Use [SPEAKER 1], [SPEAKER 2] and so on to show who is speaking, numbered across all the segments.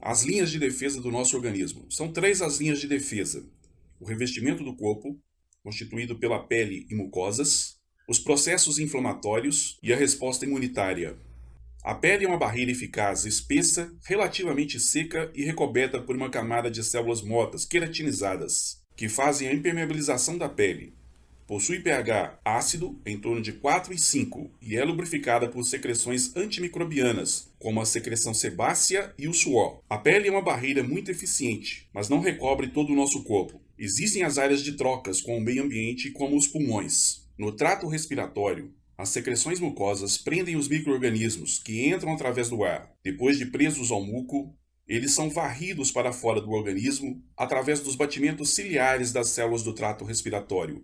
[SPEAKER 1] As linhas de defesa do nosso organismo. São três as linhas de defesa: o revestimento do corpo, constituído pela pele e mucosas, os processos inflamatórios e a resposta imunitária. A pele é uma barreira eficaz, espessa, relativamente seca e recoberta por uma camada de células mortas queratinizadas, que fazem a impermeabilização da pele. Possui pH ácido em torno de 4 e 5 e é lubrificada por secreções antimicrobianas, como a secreção sebácea e o suor. A pele é uma barreira muito eficiente, mas não recobre todo o nosso corpo. Existem as áreas de trocas com o meio ambiente, como os pulmões. No trato respiratório, as secreções mucosas prendem os micro-organismos que entram através do ar. Depois de presos ao muco, eles são varridos para fora do organismo através dos batimentos ciliares das células do trato respiratório.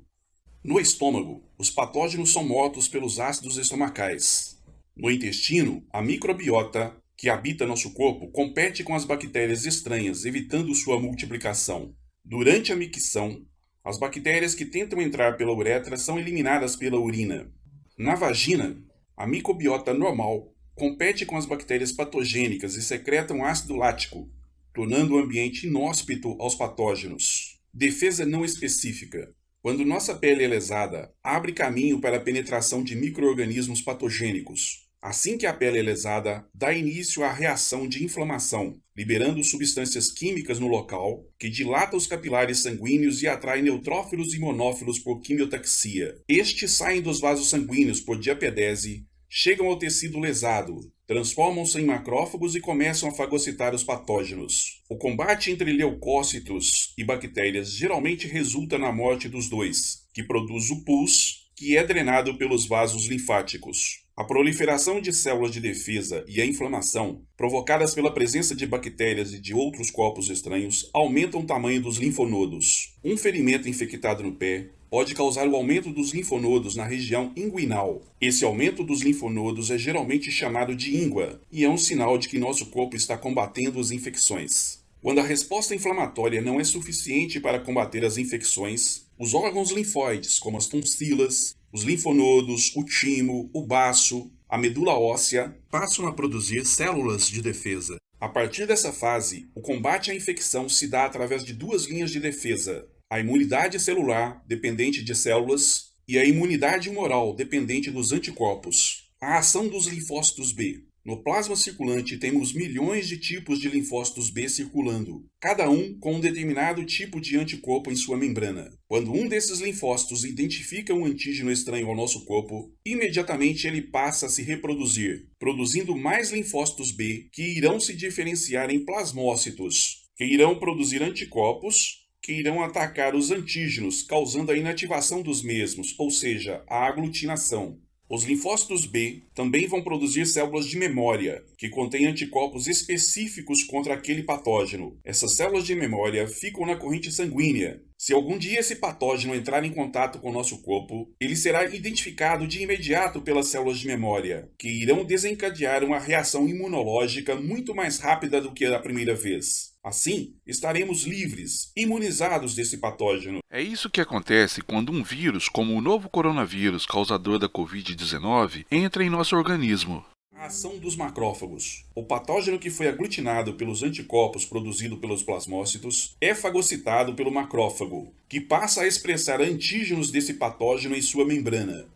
[SPEAKER 1] No estômago, os patógenos são mortos pelos ácidos estomacais. No intestino, a microbiota que habita nosso corpo compete com as bactérias estranhas, evitando sua multiplicação. Durante a micção, as bactérias que tentam entrar pela uretra são eliminadas pela urina. Na vagina, a microbiota normal compete com as bactérias patogênicas e secretam ácido lático, tornando o ambiente inóspito aos patógenos. Defesa não específica. Quando nossa pele é lesada, abre caminho para a penetração de micro-organismos patogênicos. Assim que a pele é lesada, dá início à reação de inflamação, liberando substâncias químicas no local, que dilata os capilares sanguíneos e atrai neutrófilos e monófilos por quimiotaxia. Estes saem dos vasos sanguíneos por diapedese, chegam ao tecido lesado, transformam-se em macrófagos e começam a fagocitar os patógenos. O combate entre leucócitos e bactérias geralmente resulta na morte dos dois, que produz o pus, que é drenado pelos vasos linfáticos. A proliferação de células de defesa e a inflamação, provocadas pela presença de bactérias e de outros corpos estranhos, aumentam o tamanho dos linfonodos. Um ferimento infectado no pé pode causar o aumento dos linfonodos na região inguinal. Esse aumento dos linfonodos é geralmente chamado de íngua e é um sinal de que nosso corpo está combatendo as infecções. Quando a resposta inflamatória não é suficiente para combater as infecções, os órgãos linfóides, como as tonsilas, os linfonodos, o timo, o baço, a medula óssea, passam a produzir células de defesa. A partir dessa fase, o combate à infecção se dá através de duas linhas de defesa: a imunidade celular, dependente de células, e a imunidade humoral, dependente dos anticorpos. A ação dos linfócitos B. No plasma circulante temos milhões de tipos de linfócitos B circulando, cada um com um determinado tipo de anticorpo em sua membrana. Quando um desses linfócitos identifica um antígeno estranho ao nosso corpo, imediatamente ele passa a se reproduzir, produzindo mais linfócitos B que irão se diferenciar em plasmócitos, que irão produzir anticorpos que irão atacar os antígenos, causando a inativação dos mesmos, ou seja, a aglutinação. Os linfócitos B também vão produzir células de memória, que contêm anticorpos específicos contra aquele patógeno. Essas células de memória ficam na corrente sanguínea. Se algum dia esse patógeno entrar em contato com o nosso corpo, ele será identificado de imediato pelas células de memória, que irão desencadear uma reação imunológica muito mais rápida do que a primeira vez. Assim, estaremos livres, imunizados desse patógeno.
[SPEAKER 2] É isso que acontece quando um vírus, como o novo coronavírus causador da Covid-19, entra em nosso organismo.
[SPEAKER 1] A ação dos macrófagos. O patógeno que foi aglutinado pelos anticorpos produzidos pelos plasmócitos é fagocitado pelo macrófago, que passa a expressar antígenos desse patógeno em sua membrana.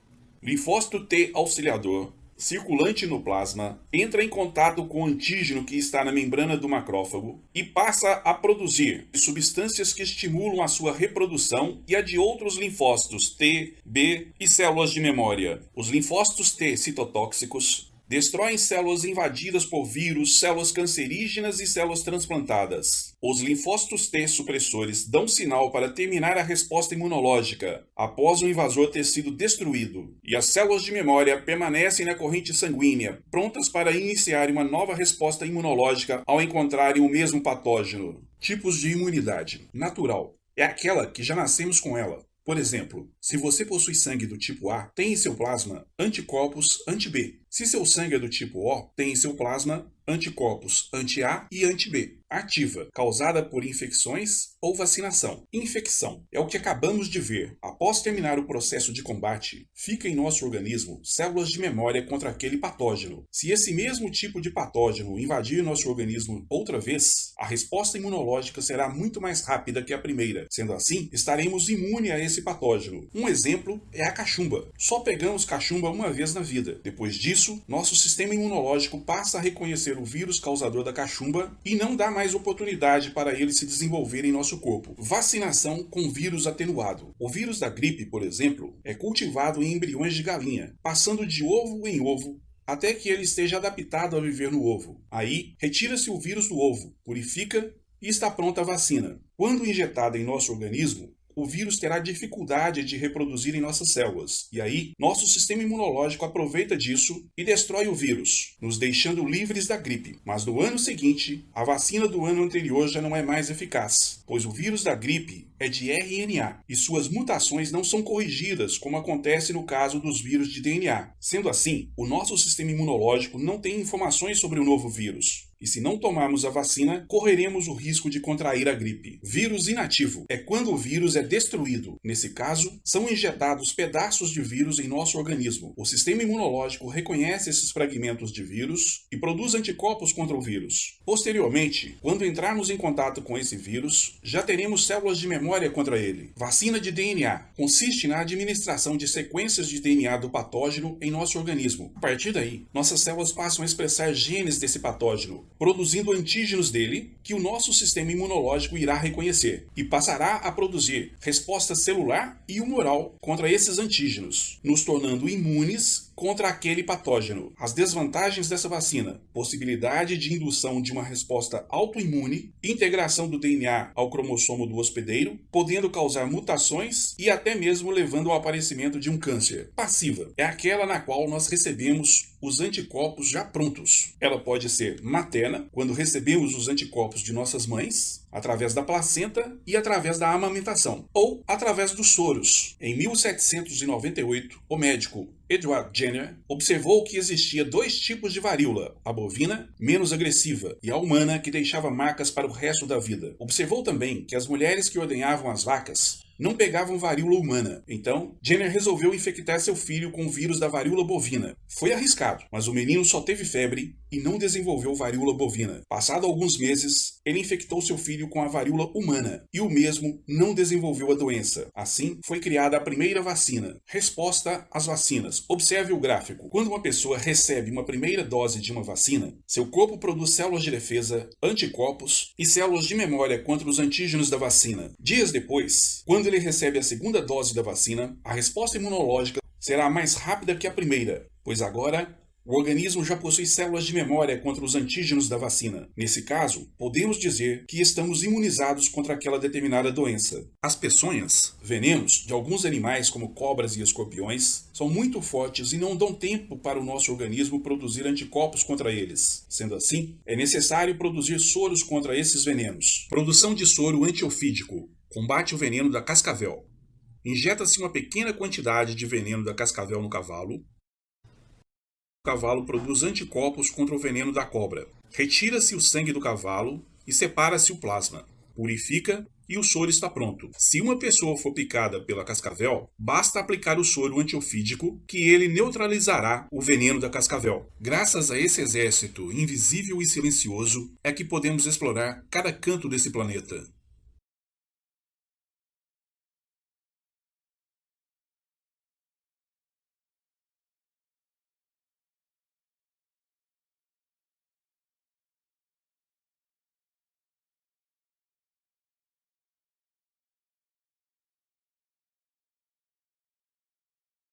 [SPEAKER 1] Linfócito T auxiliador, circulante no plasma, entra em contato com o antígeno que está na membrana do macrófago e passa a produzir substâncias que estimulam a sua reprodução e a de outros linfócitos T, B e células de memória. Os linfócitos T citotóxicos destroem células invadidas por vírus, células cancerígenas e células transplantadas. Os linfócitos T supressores dão sinal para terminar a resposta imunológica após o invasor ter sido destruído, e as células de memória permanecem na corrente sanguínea, prontas para iniciar uma nova resposta imunológica ao encontrarem o mesmo patógeno. Tipos de imunidade natural. É aquela que já nascemos com ela. Por exemplo, se você possui sangue do tipo A, tem em seu plasma anticorpos anti-B. Se seu sangue é do tipo O, tem em seu plasma anticorpos anti-A e anti-B. ativa, causada por infecções ou vacinação. Infecção é o que acabamos de ver. Após terminar o processo de combate, fica em nosso organismo células de memória contra aquele patógeno. Se esse mesmo tipo de patógeno invadir nosso organismo outra vez, a resposta imunológica será muito mais rápida que a primeira. Sendo assim, estaremos imunes a esse patógeno. Um exemplo é a cachumba. Só pegamos cachumba uma vez na vida. Depois disso, nosso sistema imunológico passa a reconhecer o vírus causador da cachumba e não dá mais oportunidade para ele se desenvolver em nosso corpo. Vacinação com vírus atenuado. O vírus da gripe, por exemplo, é cultivado em embriões de galinha, passando de ovo em ovo até que ele esteja adaptado a viver no ovo. Aí, retira-se o vírus do ovo, purifica e está pronta a vacina. Quando injetada em nosso organismo, o vírus terá dificuldade de reproduzir em nossas células. E aí, nosso sistema imunológico aproveita disso e destrói o vírus, nos deixando livres da gripe. Mas no ano seguinte, a vacina do ano anterior já não é mais eficaz, pois o vírus da gripe é de RNA e suas mutações não são corrigidas, como acontece no caso dos vírus de DNA. Sendo assim, o nosso sistema imunológico não tem informações sobre o novo vírus. E se não tomarmos a vacina, correremos o risco de contrair a gripe. Vírus inativo é quando o vírus é destruído. Nesse caso, são injetados pedaços de vírus em nosso organismo. O sistema imunológico reconhece esses fragmentos de vírus e produz anticorpos contra o vírus. Posteriormente, quando entrarmos em contato com esse vírus, já teremos células de memória contra ele. Vacina de DNA consiste na administração de sequências de DNA do patógeno em nosso organismo. A partir daí, nossas células passam a expressar genes desse patógeno, produzindo antígenos dele que o nosso sistema imunológico irá reconhecer e passará a produzir resposta celular e humoral contra esses antígenos, nos tornando imunes contra aquele patógeno. As desvantagens dessa vacina: possibilidade de indução de uma resposta autoimune, integração do DNA ao cromossomo do hospedeiro, podendo causar mutações e até mesmo levando ao aparecimento de um câncer. Passiva é aquela na qual nós recebemos os anticorpos já prontos. Ela pode ser materna, quando recebemos os anticorpos de nossas mães, através da placenta e através da amamentação, ou através dos soros. Em 1798, o médico Edward Jenner observou que existia dois tipos de varíola: a bovina, menos agressiva, e a humana, que deixava marcas para o resto da vida. Observou também que as mulheres que ordenhavam as vacas não pegavam varíola humana. Então, Jenner resolveu infectar seu filho com o vírus da varíola bovina. Foi arriscado, mas o menino só teve febre e não desenvolveu varíola bovina. Passado alguns meses, ele infectou seu filho com a varíola humana e o mesmo não desenvolveu a doença. Assim, foi criada a primeira vacina. Resposta às vacinas. Observe o gráfico. Quando uma pessoa recebe uma primeira dose de uma vacina, seu corpo produz células de defesa, anticorpos e células de memória contra os antígenos da vacina. Dias depois, quando ele recebe a segunda dose da vacina, a resposta imunológica será mais rápida que a primeira, pois agora o organismo já possui células de memória contra os antígenos da vacina. Nesse caso, podemos dizer que estamos imunizados contra aquela determinada doença. As peçonhas, venenos de alguns animais como cobras e escorpiões, são muito fortes e não dão tempo para o nosso organismo produzir anticorpos contra eles. Sendo assim, é necessário produzir soros contra esses venenos. Produção de soro antiofídico. Combate o veneno da cascavel. Injeta-se uma pequena quantidade de veneno da cascavel no cavalo. O cavalo produz anticorpos contra o veneno da cobra. Retira-se o sangue do cavalo e separa-se o plasma. Purifica e o soro está pronto. Se uma pessoa for picada pela cascavel, basta aplicar o soro antiofídico que ele neutralizará o veneno da cascavel. Graças a esse exército invisível e silencioso é que podemos explorar cada canto desse planeta.